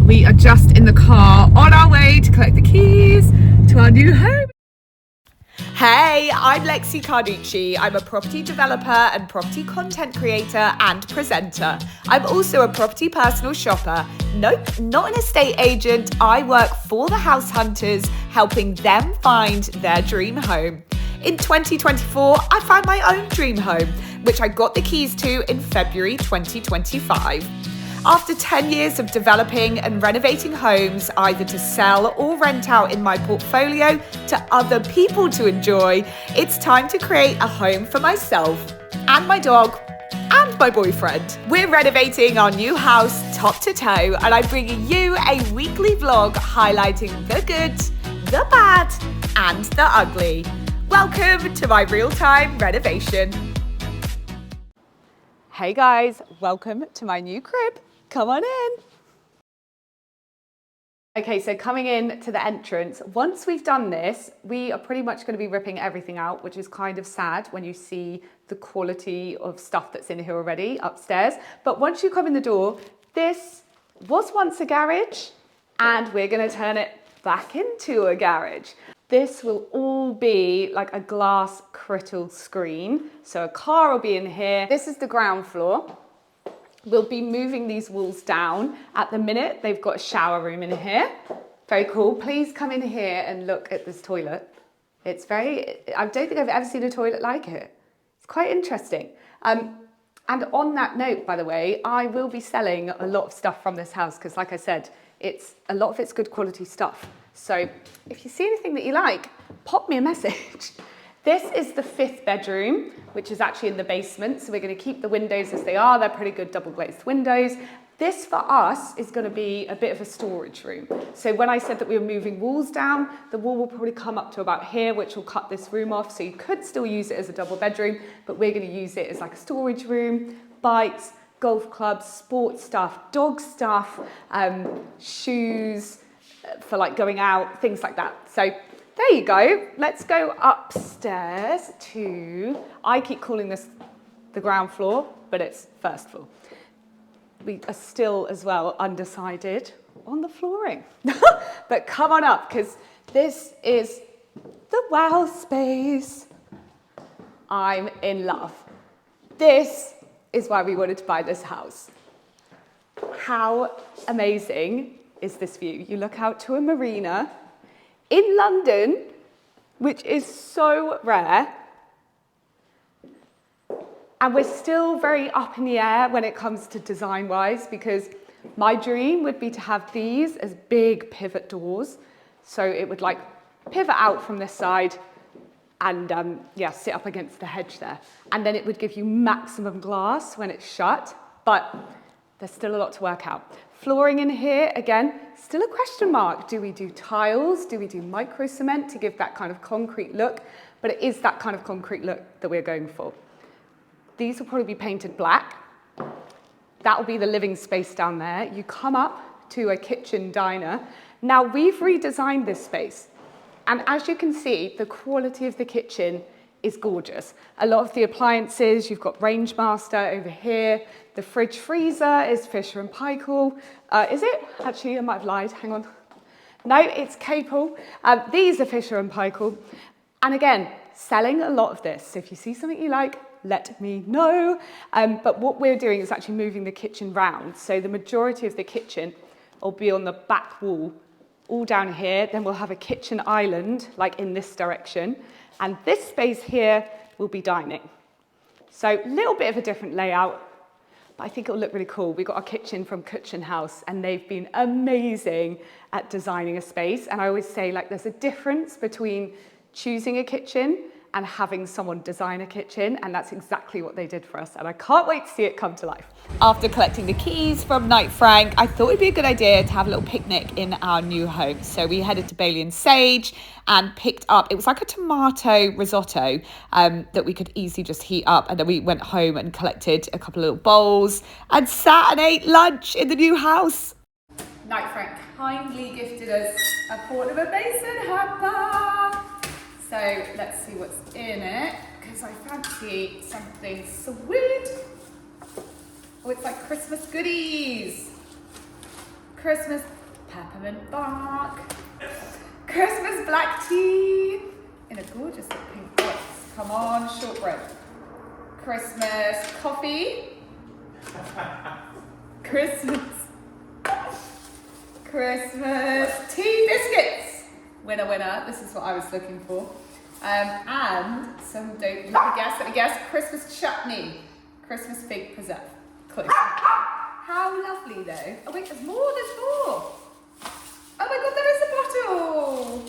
We are just in the car on our way to collect the keys to our new home. Hey, I'm Lexi Carducci. I'm a property developer and property content creator and presenter. I'm also a property personal shopper. Nope, not an estate agent. I work for the house hunters, helping them find their dream home. In 2024, I found my own dream home, which I got the keys to in February 2025. After 10 years of developing and renovating homes, either to sell or rent out in my portfolio to other people to enjoy, it's time to create a home for myself and my dog and my boyfriend. We're renovating our new house top to toe, and I'm bringing you a weekly vlog highlighting the good, the bad, and the ugly. Welcome to my real-time renovation. Hey guys, welcome to my new crib. Come on in. Okay, so coming in to the entrance, once we've done this, we are pretty much going to be ripping everything out, which is kind of sad when you see the quality of stuff that's in here already upstairs. But once you come in the door, this was once a garage, and we're going to turn it back into a garage. This will all be like a glass crystal screen. So a car will be in here. This is the ground floor. We'll be moving these walls down. At the minute, they've got a shower room in here. Very cool. Please come in here and look at this toilet. I don't think I've ever seen a toilet like it. It's quite interesting. And on that note, by the way, I will be selling a lot of stuff from this house because, like I said, a lot of it's good quality stuff. So if you see anything that you like, pop me a message. This is the 5th bedroom, which is actually in the basement. So we're going to keep the windows as they are. They're pretty good double glazed windows. This for us is going to be a bit of a storage room. So when I said that we were moving walls down, the wall will probably come up to about here, which will cut this room off. So you could still use it as a double bedroom, but we're going to use it as like a storage room, bikes, golf clubs, sports stuff, dog stuff, shoes for like going out, things like that. So there you go. Let's go upstairs to, I keep calling this the ground floor, but it's first floor. We are still as well undecided on the flooring. But come on up, because this is the wow space. I'm in love. This is why we wanted to buy this house. How amazing is this view? You look out to a marina in London, which is so rare. And we're still very up in the air when it comes to design-wise, because my dream would be to have these as big pivot doors. So it would like pivot out from this side and sit up against the hedge there. And then it would give you maximum glass when it's shut, but there's still a lot to work out. Flooring in here, again, still a question mark. Do we do tiles? Do we do micro cement to give that kind of concrete look? But it is that kind of concrete look that we're going for. These will probably be painted black. That will be the living space down there. You come up to a kitchen diner. Now we've redesigned this space. And as you can see, the quality of the kitchen is gorgeous. A lot of the appliances, you've got Rangemaster over here. The fridge freezer is Fisher & Paykel. Is it? Actually, I might have lied. Hang on. No, it's Capel. These are Fisher & Paykel. And again, selling a lot of this. So if you see something you like, let me know. But what we're doing is actually moving the kitchen round. So the majority of the kitchen will be on the back wall, all down here. Then we'll have a kitchen island, like in this direction. And this space here will be dining. So a little bit of a different layout, but I think it'll look really cool. We got our kitchen from Kitchen House, and they've been amazing at designing a space. And I always say, like, there's a difference between choosing a kitchen and having someone design a kitchen, and that's exactly what they did for us, and I can't wait to see it come to life. After collecting the keys from Knight Frank, I thought it'd be a good idea to have a little picnic in our new home. So we headed to Bailey and Sage and picked up, it was like a tomato risotto that we could easily just heat up, and then we went home and collected a couple of little bowls and sat and ate lunch in the new house. Knight Frank kindly gifted us a portable basin hamper. So let's see what's in it, because I fancy something sweet. Oh, it's like Christmas goodies. Christmas peppermint bark, Christmas black tea in a gorgeous pink box. Come on, shortbread. Christmas coffee. Christmas tea biscuits. Winner, winner. This is what I was looking for. And some don't let me guess. Christmas chutney. Christmas fig preserve. Close. How lovely though. Oh wait, there's more. Oh my god, there is a bottle.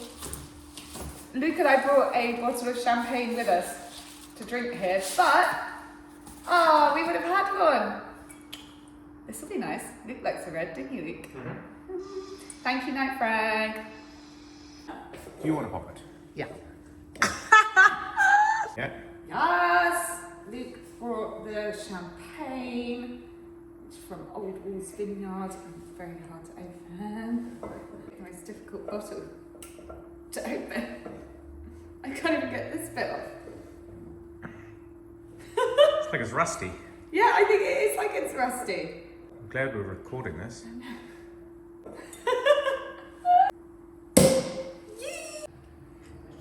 Luke and I brought a bottle of champagne with us to drink here, but we would have had one. This will be nice. Luke likes a red, don't you, Luke? Mm-hmm. Thank you, Night Frank. Do you want to pop it? Yeah. Yeah. Yes! Luke brought the champagne. It's from Old Walls Vineyard. It's very hard to open. The most difficult bottle to open. I can't even get this bit off. It's like it's rusty. Yeah, I think it is like it's rusty. I'm glad we're recording this.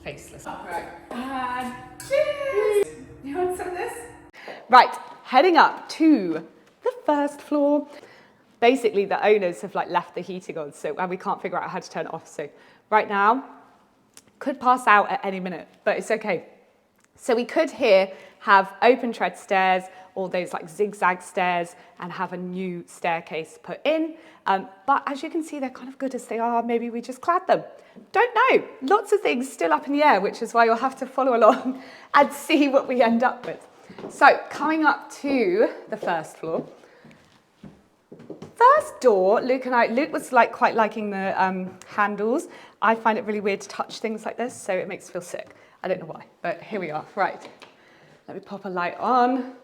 Faceless. Right. And cheers! You want some of this? Right, heading up to the first floor. Basically, the owners have left the heating on, and we can't figure out how to turn it off. So right now, could pass out at any minute, but it's okay. So we could here have open tread stairs, or those zigzag stairs, and have a new staircase put in. But as you can see, they're kind of good as they are. Maybe we just clad them. Don't know. Lots of things still up in the air, which is why you'll have to follow along and see what we end up with. So coming up to the first floor. First door, Luke was quite liking the handles. I find it really weird to touch things like this, so it makes me feel sick. I don't know why, but here we are. Right, let me pop a light on.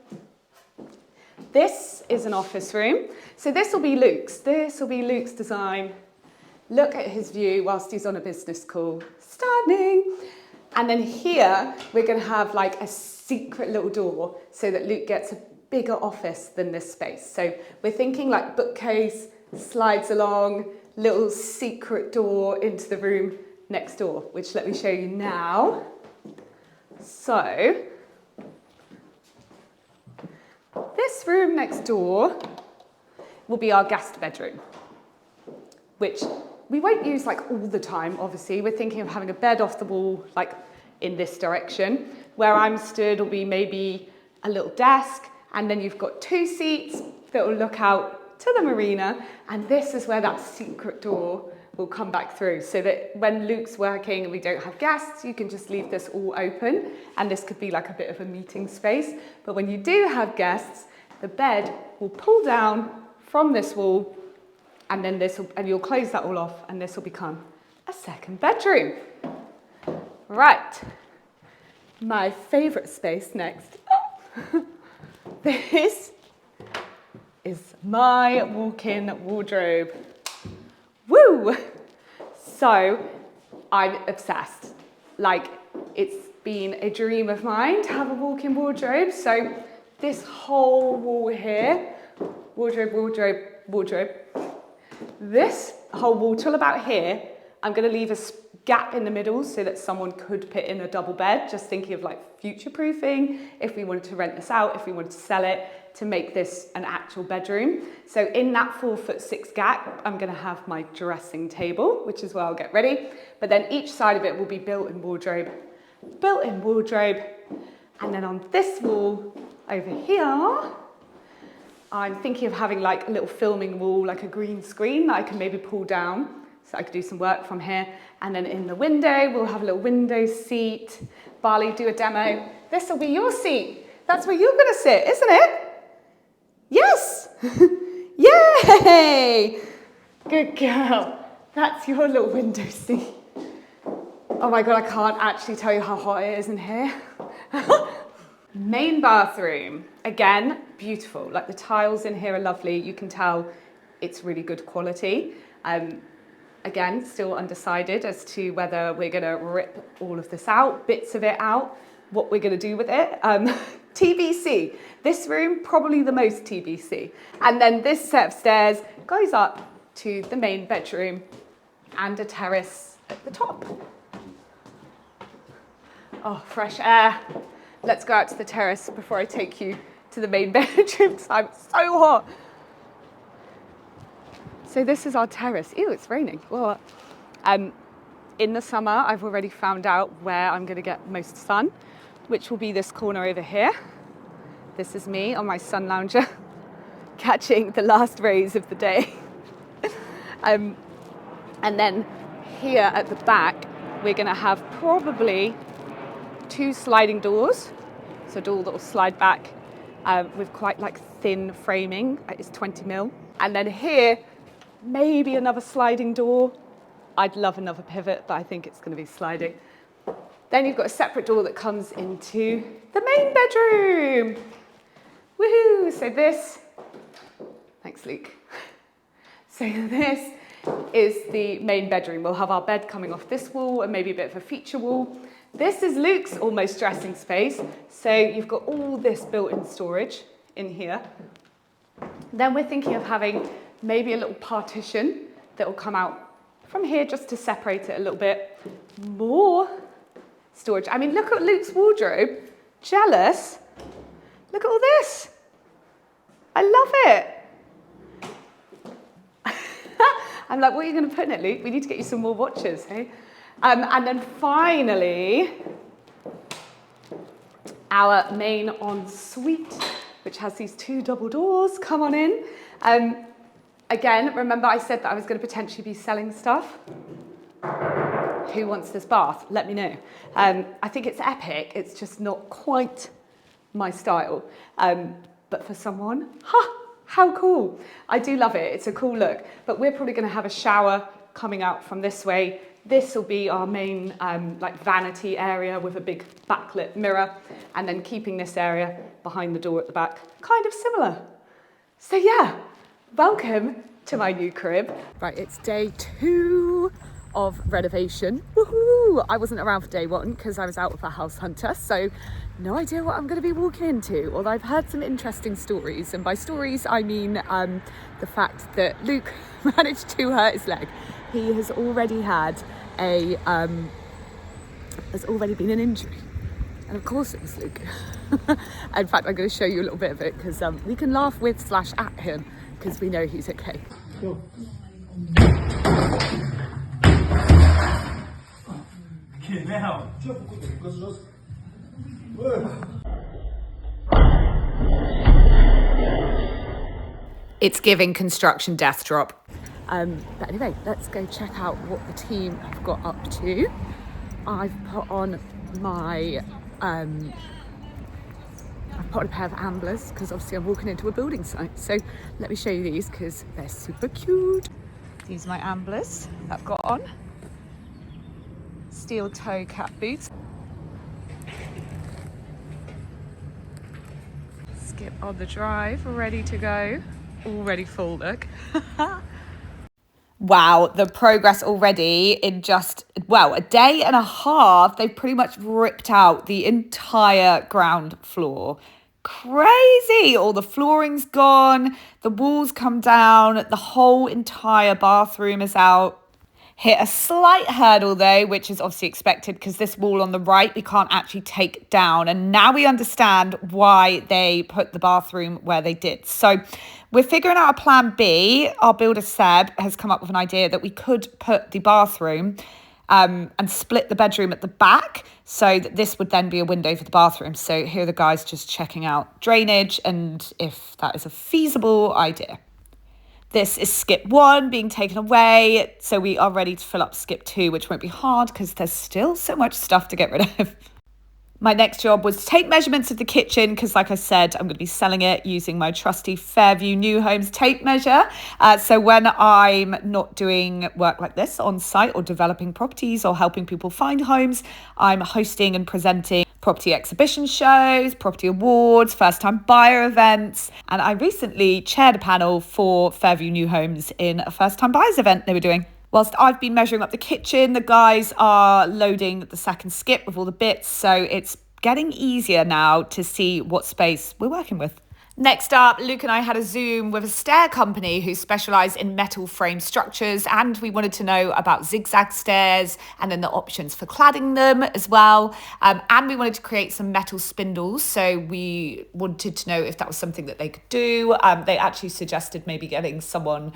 This is an office room. So this will be Luke's. This will be Luke's design. Look at his view whilst he's on a business call. Stunning. And then here, we're going to have a secret little door so that Luke gets a bigger office than this space. So we're thinking bookcase, slides along, little secret door into the room next door, which let me show you now. So this room next door will be our guest bedroom, which we won't use all the time, obviously. We're thinking of having a bed off the wall, in this direction. Where I'm stood will be maybe a little desk, and then you've got 2 seats that will look out to the marina, and this is where that secret door will come back through, so that when Luke's working and we don't have guests, you can just leave this all open, and this could be a bit of a meeting space. But when you do have guests, the bed will pull down from this wall, and then you'll close that all off, and this will become a second bedroom. Right, my favourite space next. This is my walk-in wardrobe. Woo! So I'm obsessed. It's been a dream of mine to have a walk-in wardrobe. So this whole wall here, wardrobe. This whole wall till about here, I'm going to leave a gap in the middle so that someone could put in a double bed, just thinking of future-proofing, if we wanted to rent this out, if we wanted to sell it, to make this an actual bedroom. So in that 4'6" gap, I'm going to have my dressing table, which is where I'll get ready. But then each side of it will be built-in wardrobe. And then on this wall over here, I'm thinking of having a little filming wall, a green screen that I can maybe pull down, so I could do some work from here. And then in the window, we'll have a little window seat. Barley, do a demo. This will be your seat. That's where you're going to sit, isn't it? Yes! Yay! Good girl. That's your little window seat. Oh my God, I can't actually tell you how hot it is in here. Main bathroom. Again, beautiful. The tiles in here are lovely. You can tell it's really good quality. Again, still undecided as to whether we're going to rip all of this out, bits of it out, what we're going to do with it. TBC. This room, probably the most TBC. And then this set of stairs goes up to the main bedroom and a terrace at the top. Oh, fresh air. Let's go out to the terrace before I take you to the main bedroom because I'm so hot. So this is our terrace. Ew, it's raining. Whoa. In the summer, I've already found out where I'm going to get most sun, which will be this corner over here. This is me on my sun lounger, catching the last rays of the day. And then here at the back, we're going to have probably 2 sliding doors. So a door that will slide back with quite like thin framing. It's 20 mil. And then here, maybe another sliding door. I'd love another pivot, but I think it's going to be sliding. Then you've got a separate door that comes into the main bedroom. Woohoo! So this, thanks Luke. So this is the main bedroom. We'll have our bed coming off this wall and maybe a bit of a feature wall. This is Luke's almost dressing space. So you've got all this built-in storage in here. Then we're thinking of having maybe a little partition that will come out from here just to separate it a little bit. More storage. I mean, look at Luke's wardrobe. Jealous. Look at all this. I love it. I'm like, what are you going to put in it, Luke? We need to get you some more watches, hey? And then finally, our main ensuite, which has these 2 double doors. Come on in. Again, remember I said that I was going to potentially be selling stuff? Who wants this bath? Let me know. I think it's epic. It's just not quite my style. But for someone, how cool. I do love it. It's a cool look. But we're probably going to have a shower coming out from this way. This will be our main like vanity area with a big backlit mirror. And then keeping this area behind the door at the back. Kind of similar. So yeah. Welcome to my new crib. Right, it's day 2 of renovation. Woohoo! I wasn't around for day 1 because I was out with a house hunter, so no idea what I'm going to be walking into, although I've heard some interesting stories, and by stories I mean the fact that Luke managed to hurt his leg. He has already had an injury. And of course it was Luke. In fact, I'm going to show you a little bit of it because we can laugh with / at him because we know he's okay. Go. Okay, now. It's giving construction death drop. But anyway, let's go check out what the team have got up to. I've put on my I've put on a pair of amblers because obviously I'm walking into a building site. So let me show you these because they're super cute. These are my amblers that I've got on. Steel toe cap boots. Skip on the drive, ready to go. Already full look. Wow, the progress already in just, well, a day and a half, they've pretty much ripped out the entire ground floor. Crazy! All the flooring's gone, the walls come down, the whole entire bathroom is out. Hit a slight hurdle though, which is obviously expected because this wall on the right we can't actually take down. And now we understand why they put the bathroom where they did. So we're figuring out a plan B. Our builder Seb has come up with an idea that we could put the bathroom and split the bedroom at the back so that this would then be a window for the bathroom. So here are the guys just checking out drainage and if that is a feasible idea. This is skip 1 being taken away, so we are ready to fill up skip 2, which won't be hard because there's still so much stuff to get rid of. My next job was to take measurements of the kitchen because, like I said, I'm going to be selling it using my trusty Fairview New Homes tape measure. So when I'm not doing work like this on site or developing properties or helping people find homes, I'm hosting and presenting property exhibition shows, property awards, first-time buyer events. And I recently chaired a panel for Fairview New Homes in a first-time buyers event they were doing. Whilst I've been measuring up the kitchen, the guys are loading the second skip with all the bits. So it's getting easier now to see what space we're working with. Next up, Luke and I had a Zoom with a stair company who specialise in metal frame structures, and we wanted to know about zigzag stairs and then the options for cladding them as well. And we wanted to create some metal spindles, so we wanted to know if that was something that they could do. They actually suggested maybe getting someone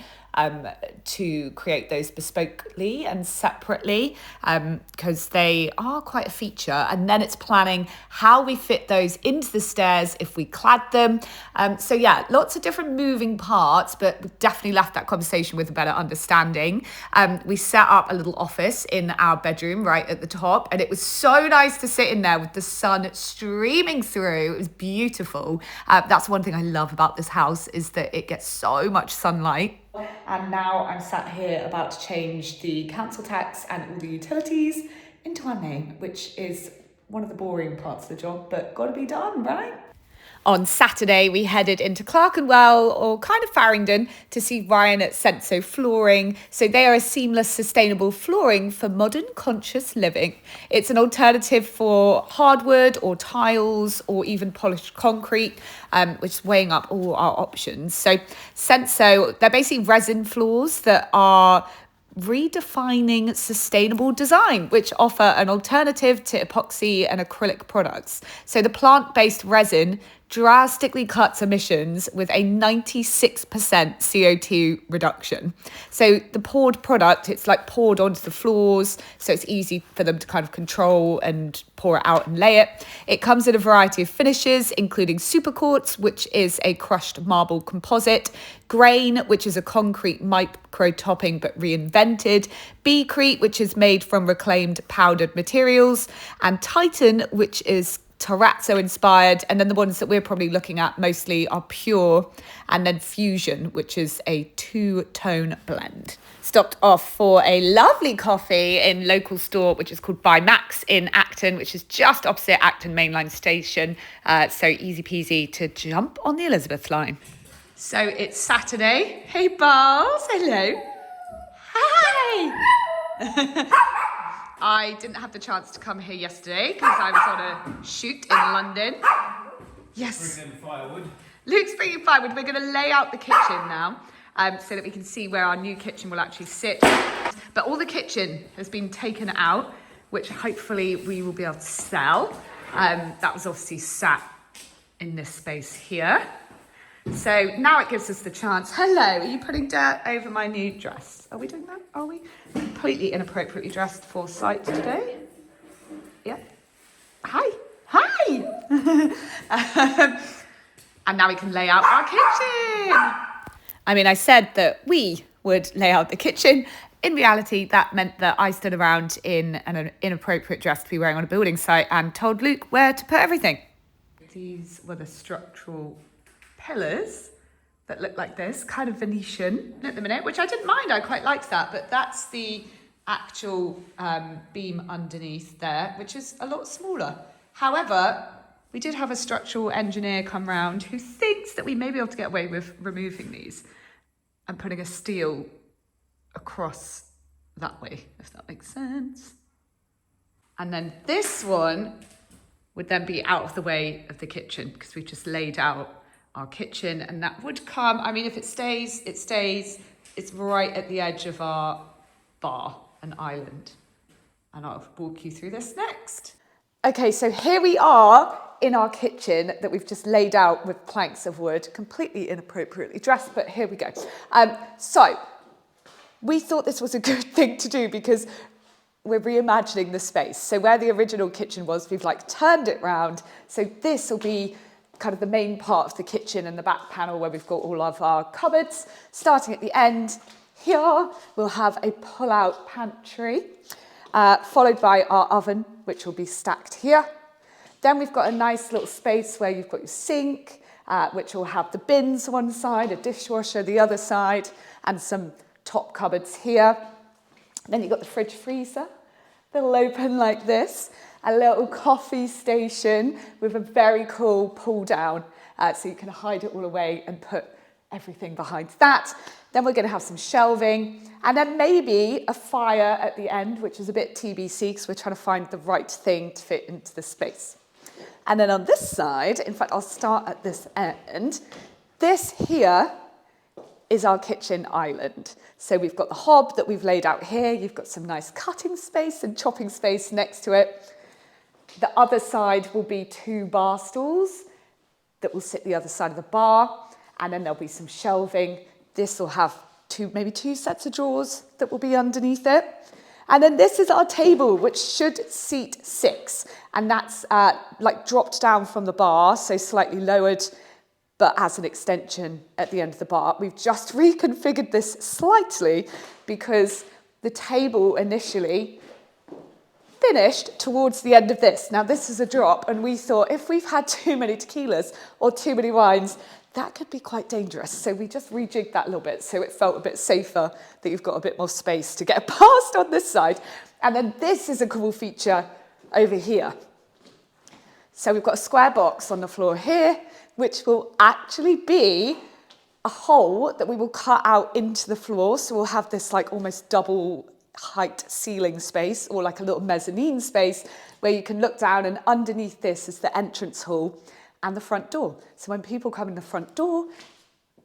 to create those bespokely and separately, because they are quite a feature. And then it's planning how we fit those into the stairs if we clad them. So yeah, lots of different moving parts, but we definitely left that conversation with a better understanding. We set up a little office in our bedroom right at the top, and it was so nice to sit in there with the sun streaming through. It was beautiful. That's one thing I love about this house, is that it gets so much sunlight. And now I'm sat here about to change the council tax and all the utilities into our name, which is one of the boring parts of the job, but got to be done, right? On Saturday, we headed into Clerkenwell, or kind of Farringdon, to see Ryan at Senso Flooring. So they are a seamless, sustainable flooring for modern conscious living. It's an alternative for hardwood or tiles or even polished concrete, which is weighing up all our options. So Senso, they're basically resin floors that are redefining sustainable design, which offer an alternative to epoxy and acrylic products. So the plant-based resin drastically cuts emissions with a 96% CO2 reduction. So the poured product, it's like poured onto the floors, so it's easy for them to kind of control and pour it out and lay it. It comes in a variety of finishes, including super quartz, which is a crushed marble composite, grain, which is a concrete micro topping but reinvented, beecrete, which is made from reclaimed powdered materials, and titan, which is terrazzo inspired. And then the ones that we're probably looking at mostly are pure, and then fusion, which is a two-tone blend. Stopped off for a lovely coffee in local store, which is called By Max in Acton, which is just opposite Acton mainline station. So easy peasy to jump on the Elizabeth line. So it's Saturday. Hey, Bars. Hello. Hi. I didn't have the chance to come here yesterday because I was on a shoot in London. Yes. Bring in firewood. Luke's bringing firewood. We're going to lay out the kitchen now, so that we can see where our new kitchen will actually sit. But all the kitchen has been taken out, which hopefully we will be able to sell. That was obviously sat in this space here. So now it gives us the chance. Hello, are you putting dirt over my new dress? Are we doing that? Are we? Completely inappropriately dressed for site today. Yeah. Hi. And now we can lay out our kitchen. I mean, I said that we would lay out the kitchen. In reality, that meant that I stood around in an inappropriate dress to be wearing on a building site and told Luke where to put everything. These were the structural pillars that look like this, kind of Venetian at the minute, which I didn't mind. I quite liked that, but that's the actual beam underneath there, which is a lot smaller. However, we did have a structural engineer come round who thinks that we may be able to get away with removing these and putting a steel across that way, if that makes sense. And then this one would then be out of the way of the kitchen because we just laid out our kitchen, and that would come, I mean, if it stays, it stays. It's right at the edge of our bar and island. And I'll walk you through this next. Okay, so here we are in our kitchen that we've just laid out with planks of wood, completely inappropriately dressed, but here we go. So we thought this was a good thing to do because we're reimagining the space. So where the original kitchen was, we've like turned it round. So this will be kind of the main part of the kitchen and the back panel where we've got all of our cupboards. Starting at the end here, we'll have a pull-out pantry, followed by our oven, which will be stacked here. Then we've got a nice little space where you've got your sink, which will have the bins one side, a dishwasher the other side, and some top cupboards here. Then you've got the fridge freezer. They'll open like this. A little coffee station with a very cool pull down, so you can hide it all away and put everything behind that. Then we're going to have some shelving, and then maybe a fire at the end, which is a bit TBC because we're trying to find the right thing to fit into the space. And then on this side, in fact, I'll start at this end. This here is our kitchen island. So we've got the hob that we've laid out here. You've got some nice cutting space and chopping space next to it. The other side will be 2 bar stools that will sit the other side of the bar. And then there'll be some shelving. This will have maybe two sets of drawers that will be underneath it. And then this is our table, which should seat 6. And that's like dropped down from the bar, so slightly lowered, but as an extension at the end of the bar. We've just reconfigured this slightly because the table initially finished towards the end of this. Now this is a drop, and we thought if we've had too many tequilas or too many wines, that could be quite dangerous. So we just rejigged that a little bit so it felt a bit safer that you've got a bit more space to get past on this side. And then this is a cool feature over here. So we've got a square box on the floor here, which will actually be a hole that we will cut out into the floor. So we'll have this like almost double height ceiling space, or like a little mezzanine space where you can look down, and underneath this is the entrance hall and the front door. So when people come in the front door,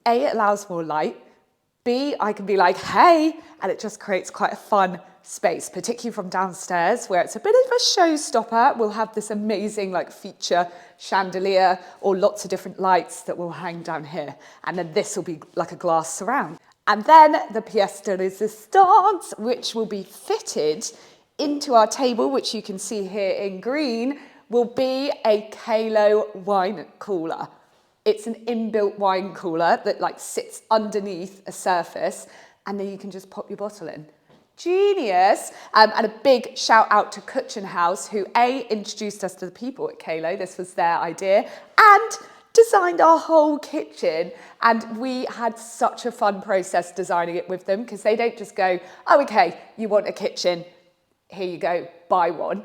A, it allows more light, B, I can be like, hey, and it just creates quite a fun space, particularly from downstairs where it's a bit of a showstopper. We'll have this amazing like feature chandelier or lots of different lights that will hang down here. And then this will be like a glass surround. And then the pièce de résistance, which will be fitted into our table, which you can see here in green, will be a Kalo wine cooler. It's an inbuilt wine cooler that like sits underneath a surface, and then you can just pop your bottle in. Genius. And a big shout out to Kitchen House, who A, introduced us to the people at Kalo, this was their idea, and designed our whole kitchen. And we had such a fun process designing it with them, because they don't just go, oh, okay, you want a kitchen, here you go, buy one.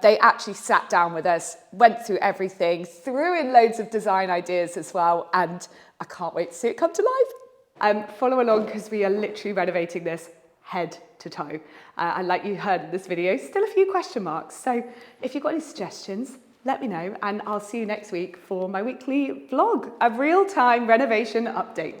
They actually sat down with us, went through everything, threw in loads of design ideas as well, and I can't wait to see it come to life. Follow along, because we are literally renovating this head to toe. And like you heard in this video, still a few question marks. So if you've got any suggestions, let me know, and I'll see you next week for my weekly vlog, a real-time renovation update.